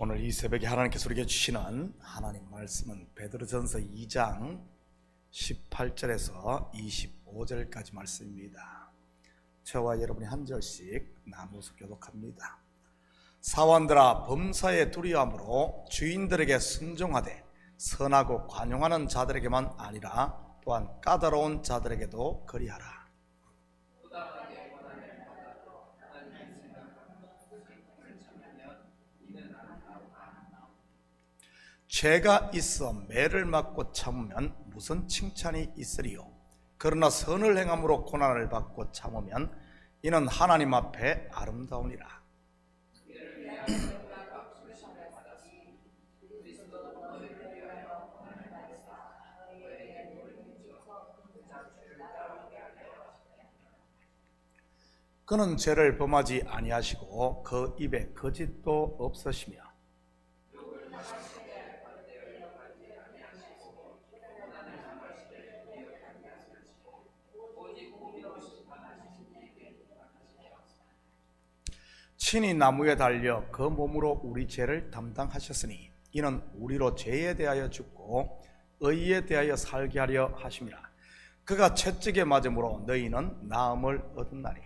오늘 이 새벽에 하나님께서 우리에게 주시는 하나님 말씀은 베드로전서 2장 18절에서 25절까지 말씀입니다. 저와 여러분이 한 절씩 나누어서 교독합니다. 사원들아, 범사에 두려움으로 주인들에게 순종하되 선하고 관용하는 자들에게만 아니라 또한 까다로운 자들에게도 그리하라. 죄가 있어 매를 맞고 참으면 무슨 칭찬이 있으리요. 그러나 선을 행함으로 고난을 받고 참으면 이는 하나님 앞에 아름다우니라. 그는 죄를 범하지 아니하시고 그 입에 거짓도 없으시며 친히 나무에 달려 그 몸으로 우리 죄를 담당하셨으니 이는 우리로 죄에 대하여 죽고 의에 대하여 살게 하려 하심이라. 그가 채찍에 맞음으로 너희는 나음을 얻었나니.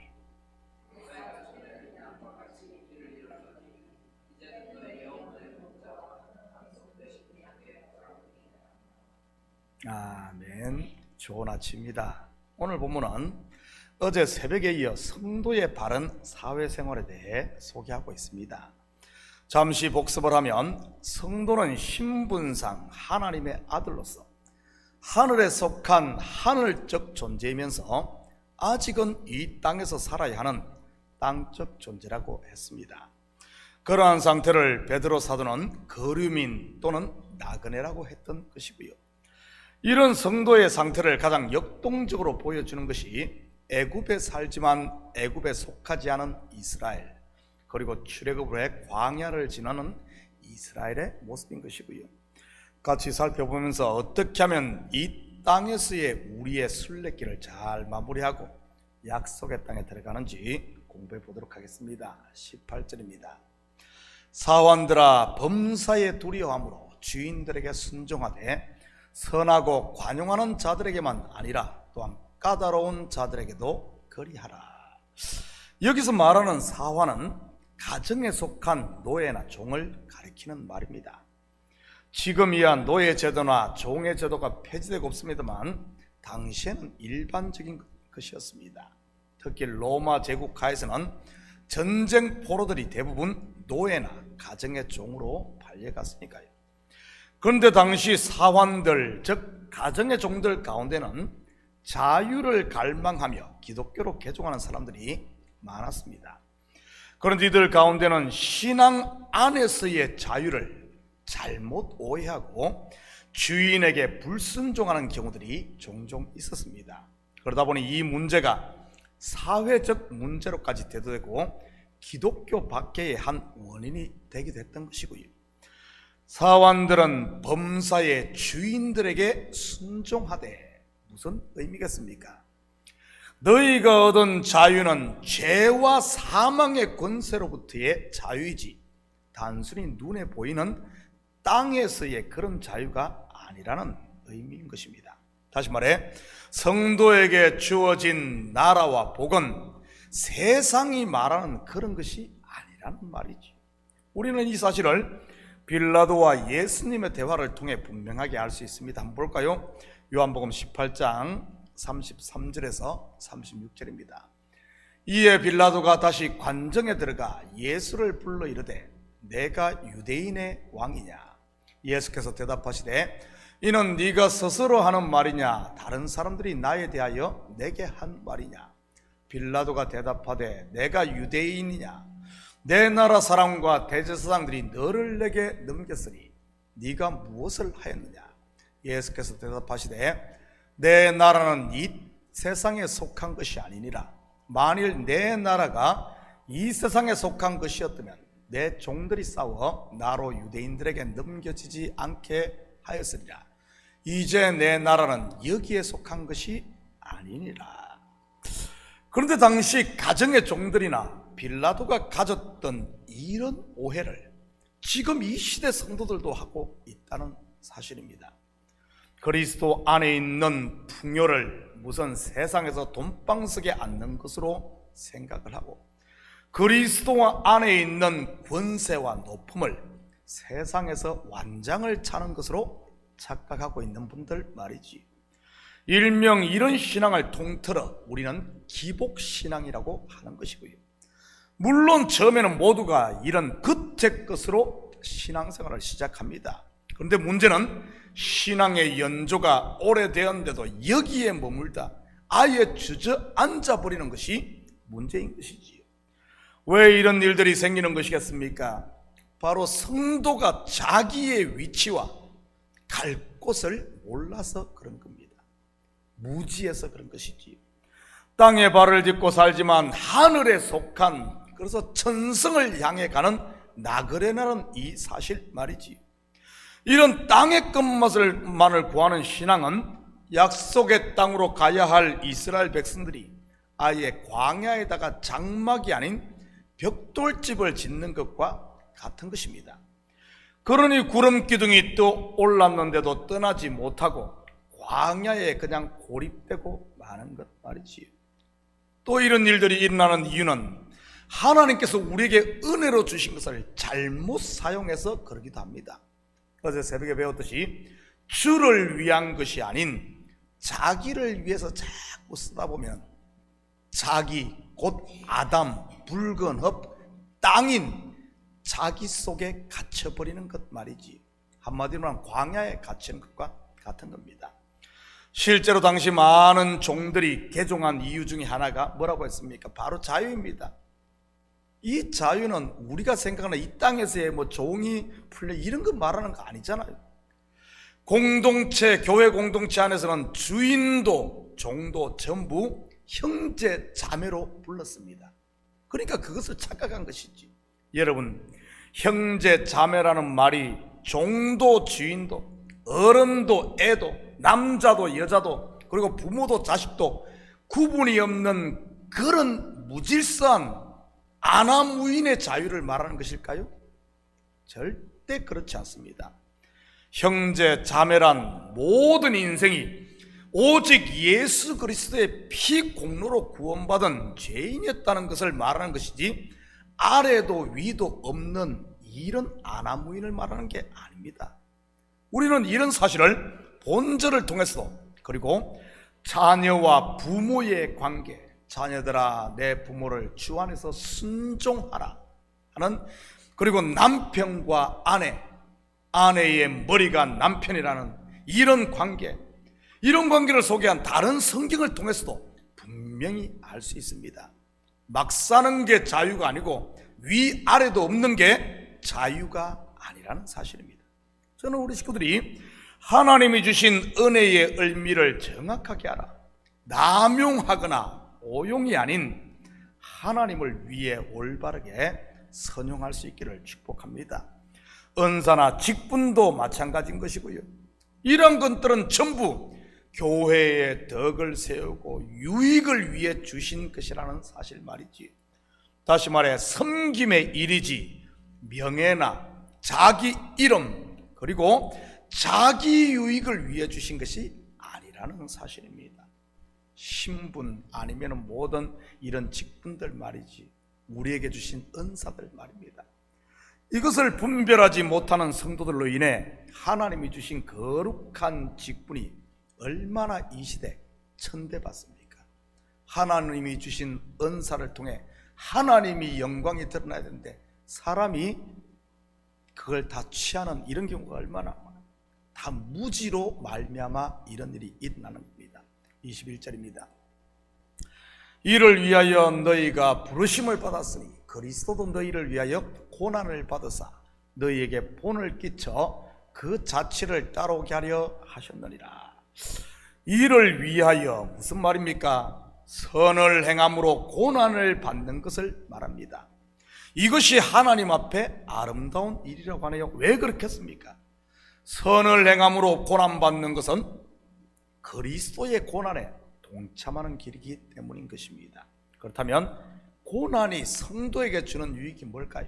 아멘. 좋은 아침입니다. 오늘 본문은 어제 새벽에 이어 성도의 바른 사회생활에 대해 소개하고 있습니다. 잠시 복습을 하면 성도는 신분상 하나님의 아들로서 하늘에 속한 하늘적 존재이면서 아직은 이 땅에서 살아야 하는 땅적 존재라고 했습니다. 그러한 상태를 베드로 사도는 거류민 또는 나그네라고 했던 것이고요. 이런 성도의 상태를 가장 역동적으로 보여주는 것이 애굽에 살지만 애굽에 속하지 않은 이스라엘, 그리고 출애굽을 해 광야를 지나는 이스라엘의 모습인 것이고요. 같이 살펴보면서 어떻게 하면 이 땅에서의 우리의 순례길을 잘 마무리하고 약속의 땅에 들어가는지 공부해 보도록 하겠습니다. 18절입니다. 사원들아, 범사에 두려움으로 주인들에게 순종하되 선하고 관용하는 자들에게만 아니라 또한 까다로운 자들에게도 그리하라. 여기서 말하는 사환은 가정에 속한 노예나 종을 가리키는 말입니다. 지금이야 노예 제도나 종의 제도가 폐지되고 없습니다만 당시에는 일반적인 것이었습니다. 특히 로마 제국 하에서는 전쟁 포로들이 대부분 노예나 가정의 종으로 팔려갔으니까요. 그런데 당시 사환들, 즉 가정의 종들 가운데는 자유를 갈망하며 기독교로 개종하는 사람들이 많았습니다. 그런데 이들 가운데는 신앙 안에서의 자유를 잘못 오해하고 주인에게 불순종하는 경우들이 종종 있었습니다. 그러다 보니 이 문제가 사회적 문제로까지 대두되고 기독교 밖의 한 원인이 되기도 했던 것이고요. 사환들은 범사의 주인들에게 순종하되 무슨 의미겠습니까? 너희가 얻은 자유는 죄와 사망의 권세로부터의 자유이지 단순히 눈에 보이는 땅에서의 그런 자유가 아니라는 의미인 것입니다. 다시 말해 성도에게 주어진 나라와 복은 세상이 말하는 그런 것이 아니라는 말이지. 우리는 이 사실을 빌라도와 예수님의 대화를 통해 분명하게 알 수 있습니다. 한번 볼까요? 요한복음 18장 33절에서 36절입니다. 이에 빌라도가 다시 관정에 들어가 예수를 불러 이르되 내가 유대인의 왕이냐? 예수께서 대답하시되 이는 네가 스스로 하는 말이냐? 다른 사람들이 나에 대하여 내게 한 말이냐? 빌라도가 대답하되 내가 유대인이냐? 내 나라 사람과 대제사장들이 너를 내게 넘겼으니 네가 무엇을 하였느냐? 예수께서 대답하시되 내 나라는 이 세상에 속한 것이 아니니라. 만일 내 나라가 이 세상에 속한 것이었다면 내 종들이 싸워 나로 유대인들에게 넘겨지지 않게 하였으리라. 이제 내 나라는 여기에 속한 것이 아니니라. 그런데 당시 가정의 종들이나 빌라도가 가졌던 이런 오해를 지금 이 시대 성도들도 하고 있다는 사실입니다. 그리스도 안에 있는 풍요를 무슨 세상에서 돈방석에 앉는 것으로 생각을 하고, 그리스도 안에 있는 권세와 높음을 세상에서 완장을 차는 것으로 착각하고 있는 분들 말이지. 일명 이런 신앙을 통틀어 우리는 기복신앙이라고 하는 것이고요. 물론 처음에는 모두가 이런 겉의 것으로 신앙생활을 시작합니다. 그런데 문제는 신앙의 연조가 오래되었는데도 여기에 머물다 아예 주저앉아 버리는 것이 문제인 것이지요. 왜 이런 일들이 생기는 것이겠습니까? 바로 성도가 자기의 위치와 갈 곳을 몰라서 그런 겁니다. 무지해서 그런 것이지요. 땅에 발을 딛고 살지만 하늘에 속한, 그래서 천성을 향해 가는 나그네라는 이 사실 말이지. 이런 땅의 것만을 구하는 신앙은 약속의 땅으로 가야 할 이스라엘 백성들이 아예 광야에다가 장막이 아닌 벽돌집을 짓는 것과 같은 것입니다. 그러니 구름 기둥이 또 올랐는데도 떠나지 못하고 광야에 그냥 고립되고 마는 것 말이지요. 또 이런 일들이 일어나는 이유는 하나님께서 우리에게 은혜로 주신 것을 잘못 사용해서 그러기도 합니다. 어제 새벽에 배웠듯이 주를 위한 것이 아닌 자기를 위해서 자꾸 쓰다 보면 자기, 곧 아담, 붉은 흙, 땅인 자기 속에 갇혀버리는 것 말이지. 한마디로 말하면 광야에 갇히는 것과 같은 겁니다. 실제로 당시 많은 종들이 개종한 이유 중에 하나가 뭐라고 했습니까? 바로 자유입니다. 이 자유는 우리가 생각하는 이 땅에서의 종이 풀려 이런 거 말하는 거 아니잖아요. 공동체, 교회 공동체 안에서는 주인도 종도 전부 형제 자매로 불렀습니다. 그러니까 그것을 착각한 것이지. 여러분, 형제 자매라는 말이 종도 주인도 어른도 애도 남자도 여자도 그리고 부모도 자식도 구분이 없는 그런 무질서한 아나무인의 자유를 말하는 것일까요? 절대 그렇지 않습니다. 형제 자매란 모든 인생이 오직 예수 그리스도의 피 공로로 구원받은 죄인이었다는 것을 말하는 것이지 아래도 위도 없는 이런 아나무인을 말하는 게 아닙니다. 우리는 이런 사실을 본절을 통해서도, 그리고 자녀와 부모의 관계, 자녀들아 내 부모를 주 안에서 순종하라 하는, 그리고 남편과 아내의 머리가 남편이라는 이런 관계, 이런 관계를 소개한 다른 성경을 통해서도 분명히 알 수 있습니다. 막 사는 게 자유가 아니고 위아래도 없는 게 자유가 아니라는 사실입니다. 저는 우리 식구들이 하나님이 주신 은혜의 의미를 정확하게 알아 남용하거나 오용이 아닌 하나님을 위해 올바르게 선용할 수 있기를 축복합니다. 은사나 직분도 마찬가지인 것이고요. 이런 것들은 전부 교회의 덕을 세우고 유익을 위해 주신 것이라는 사실 말이지. 다시 말해 섬김의 일이지 명예나 자기 이름 그리고 자기 유익을 위해 주신 것이 아니라는 사실입니다. 신분 아니면 모든 이런 직분들 말이지, 우리에게 주신 은사들 말입니다. 이것을 분별하지 못하는 성도들로 인해 하나님이 주신 거룩한 직분이 얼마나 이 시대 천대받습니까? 하나님이 주신 은사를 통해 하나님이 영광이 드러나야 되는데 사람이 그걸 다 취하는 이런 경우가 얼마나 많아요. 다 무지로 말미암아 이런 일이 일어나는 겁니다. 21절입니다. 이를 위하여 너희가 부르심을 받았으니 그리스도도 너희를 위하여 고난을 받으사 너희에게 본을 끼쳐 그 자취를 따라오게 하려 하셨느니라. 이를 위하여 무슨 말입니까? 선을 행함으로 고난을 받는 것을 말합니다. 이것이 하나님 앞에 아름다운 일이라고 하네요. 왜 그렇겠습니까? 선을 행함으로 고난받는 것은 그리스도의 고난에 동참하는 길이기 때문인 것입니다. 그렇다면 고난이 성도에게 주는 유익이 뭘까요?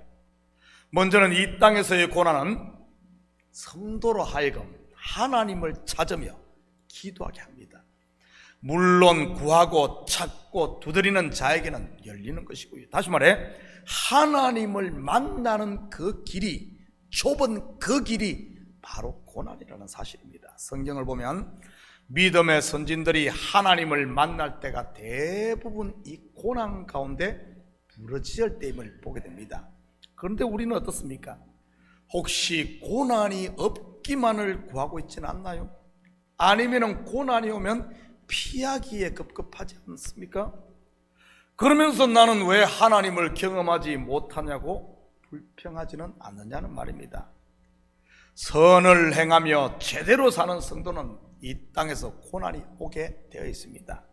먼저는 이 땅에서의 고난은 성도로 하여금 하나님을 찾으며 기도하게 합니다. 물론 구하고 찾고 두드리는 자에게는 열리는 것이고요. 다시 말해 하나님을 만나는 그 길이, 좁은 그 길이 바로 고난이라는 사실입니다. 성경을 보면 믿음의 선진들이 하나님을 만날 때가 대부분 이 고난 가운데 부르짖을 때임을 보게 됩니다. 그런데 우리는 어떻습니까? 혹시 고난이 없기만을 구하고 있지는 않나요? 아니면 고난이 오면 피하기에 급급하지 않습니까? 그러면서 나는 왜 하나님을 경험하지 못하냐고 불평하지는 않느냐는 말입니다. 선을 행하며 제대로 사는 성도는 이 땅에서 고난이 오게 되어 있습니다.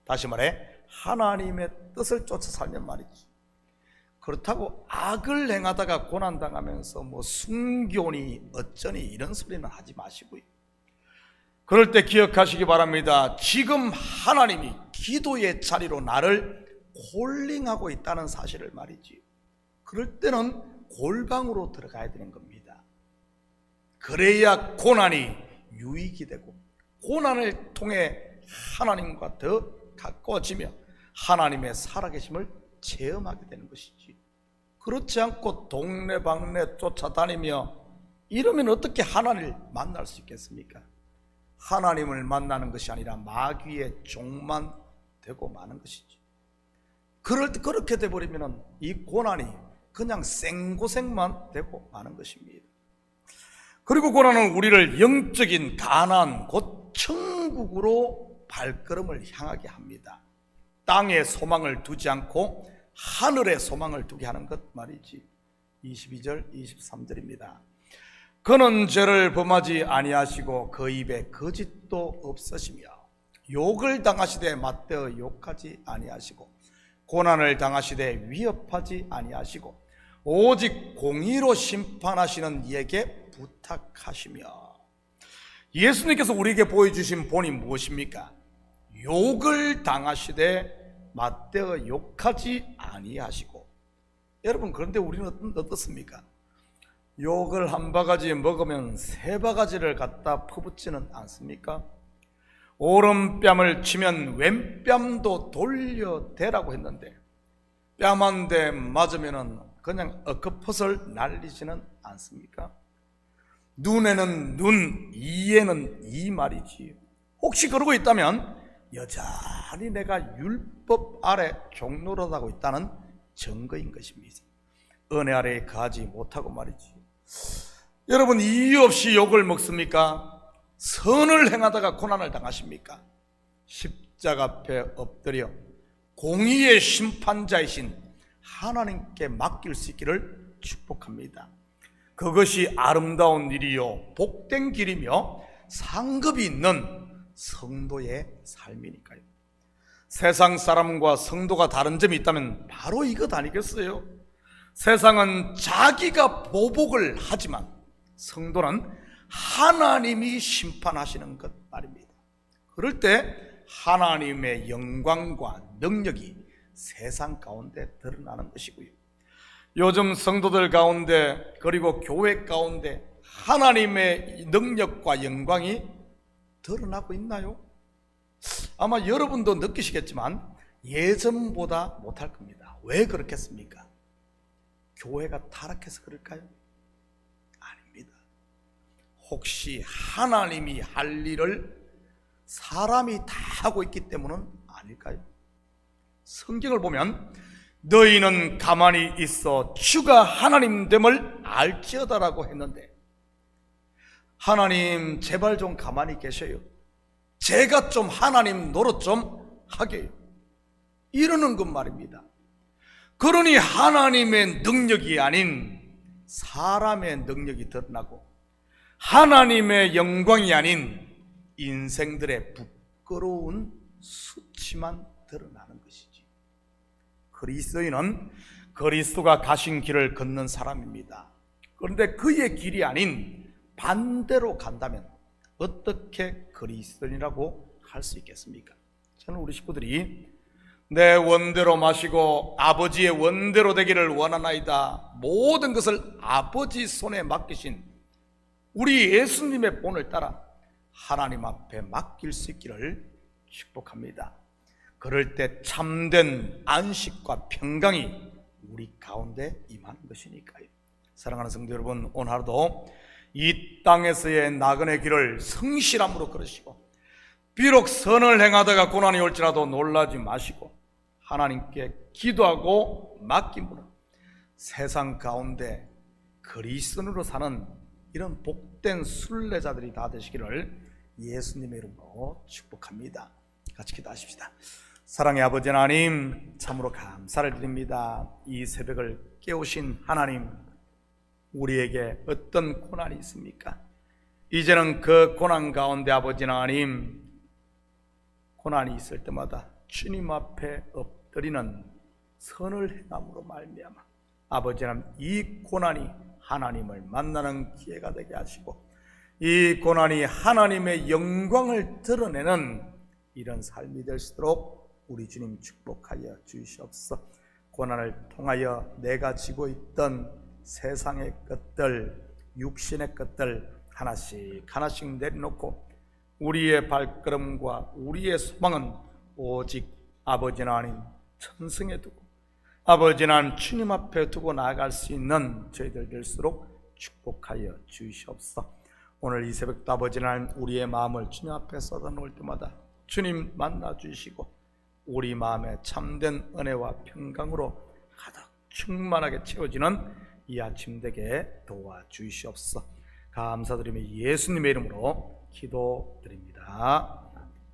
다시 말해 하나님의 뜻을 쫓아 살면 말이지. 그렇다고 악을 행하다가 고난당하면서 순교니 어쩌니 이런 소리는 하지 마시고요. 그럴 때 기억하시기 바랍니다. 지금 하나님이 기도의 자리로 나를 콜링하고 있다는 사실을 말이지. 그럴 때는 골방으로 들어가야 되는 겁니다. 그래야 고난이 유익이 되고 고난을 통해 하나님과 더 가까워지며 하나님의 살아계심을 체험하게 되는 것이지. 그렇지 않고 동네방네 쫓아다니며 이러면 어떻게 하나님을 만날 수 있겠습니까? 하나님을 만나는 것이 아니라 마귀의 종만 되고 마는 것이지. 그렇게 돼버리면 이 고난이 그냥 생고생만 되고 마는 것입니다. 그리고 고난은 우리를 영적인 가나안 곧 천국으로 발걸음을 향하게 합니다. 땅에 소망을 두지 않고 하늘에 소망을 두게 하는 것 말이지. 22절 23절입니다. 그는 죄를 범하지 아니하시고 그 입에 거짓도 없으시며 욕을 당하시되 맞대어 욕하지 아니하시고 고난을 당하시되 위협하지 아니하시고 오직 공의로 심판하시는 이에게 부탁하시며. 예수님께서 우리에게 보여주신 본이 무엇입니까? 욕을 당하시되 맞대어 욕하지 아니하시고. 여러분, 그런데 우리는 어떻습니까? 욕을 한 바가지 먹으면 세 바가지를 갖다 퍼붓지는 않습니까? 오른뺨을 치면 왼뺨도 돌려대라고 했는데 뺨 한 대 맞으면 그냥 엉크펫을 날리지는 않습니까? 눈에는 눈, 이에는 이 말이지. 혹시 그러고 있다면 여전히 내가 율법 아래 종노릇하고 있다는 증거인 것입니다. 은혜 아래에 거하지 못하고 말이지. 여러분, 이유 없이 욕을 먹습니까? 선을 행하다가 고난을 당하십니까? 십자가 앞에 엎드려 공의의 심판자이신 하나님께 맡길 수 있기를 축복합니다. 그것이 아름다운 일이요 복된 길이며 상급이 있는 성도의 삶이니까요. 세상 사람과 성도가 다른 점이 있다면 바로 이것 아니겠어요? 세상은 자기가 보복을 하지만 성도는 하나님이 심판하시는 것 말입니다. 그럴 때 하나님의 영광과 능력이 세상 가운데 드러나는 것이고요. 요즘 성도들 가운데 그리고 교회 가운데 하나님의 능력과 영광이 드러나고 있나요? 아마 여러분도 느끼시겠지만 예전보다 못할 겁니다. 왜 그렇겠습니까? 교회가 타락해서 그럴까요? 아닙니다. 혹시 하나님이 할 일을 사람이 다 하고 있기 때문은 아닐까요? 성경을 보면 너희는 가만히 있어 주가 하나님 됨을 알지어다라고 했는데 하나님 제발 좀 가만히 계셔요. 제가 좀 하나님 노릇 좀 하게요. 이러는 것 말입니다. 그러니 하나님의 능력이 아닌 사람의 능력이 드러나고 하나님의 영광이 아닌 인생들의 부끄러운 수치만 드러나는 것이지. 그리스도인은 그리스도가 가신 길을 걷는 사람입니다. 그런데 그의 길이 아닌 반대로 간다면 어떻게 그리스도인이라고 할 수 있겠습니까? 저는 우리 식구들이 내 원대로 마시고 아버지의 원대로 되기를 원하나이다. 모든 것을 아버지 손에 맡기신 우리 예수님의 본을 따라 하나님 앞에 맡길 수 있기를 축복합니다. 그럴 때 참된 안식과 평강이 우리 가운데 임하는 것이니까요. 사랑하는 성도 여러분, 오늘 하루도 이 땅에서의 나그네 길을 성실함으로 걸으시고, 비록 선을 행하다가 고난이 올지라도 놀라지 마시고 하나님께 기도하고 맡김으로 세상 가운데 그리스도인으로 사는 이런 복된 순례자들이 다 되시기를 예수님의 이름으로 축복합니다. 같이 기도하십시다. 사랑의 아버지 하나님, 참으로 감사를 드립니다. 이 새벽을 깨우신 하나님, 우리에게 어떤 고난이 있습니까? 이제는 그 고난 가운데 아버지 하나님, 고난이 있을 때마다 주님 앞에 엎드리는 선을 행함으로 말미암아 아버지 하나님, 이 고난이 하나님을 만나는 기회가 되게 하시고 이 고난이 하나님의 영광을 드러내는 이런 삶이 될 수 있도록 우리 주님 축복하여 주시옵소서. 고난을 통하여 내가 지고 있던 세상의 것들, 육신의 것들 하나씩 하나씩 내려놓고 우리의 발걸음과 우리의 소망은 오직 아버지 하나님 천승에 두고 아버지 하나님 주님 앞에 두고 나아갈 수 있는 저희들 될수록 축복하여 주시옵소서. 오늘 이 새벽도 아버지 하나님 우리의 마음을 주님 앞에 쏟아놓을 때마다 주님 만나 주시고 우리 마음에 참된 은혜와 평강으로 가득 충만하게 채워지는 이 아침 되게 도와주시옵소서. 감사드리며 예수님의 이름으로 기도드립니다.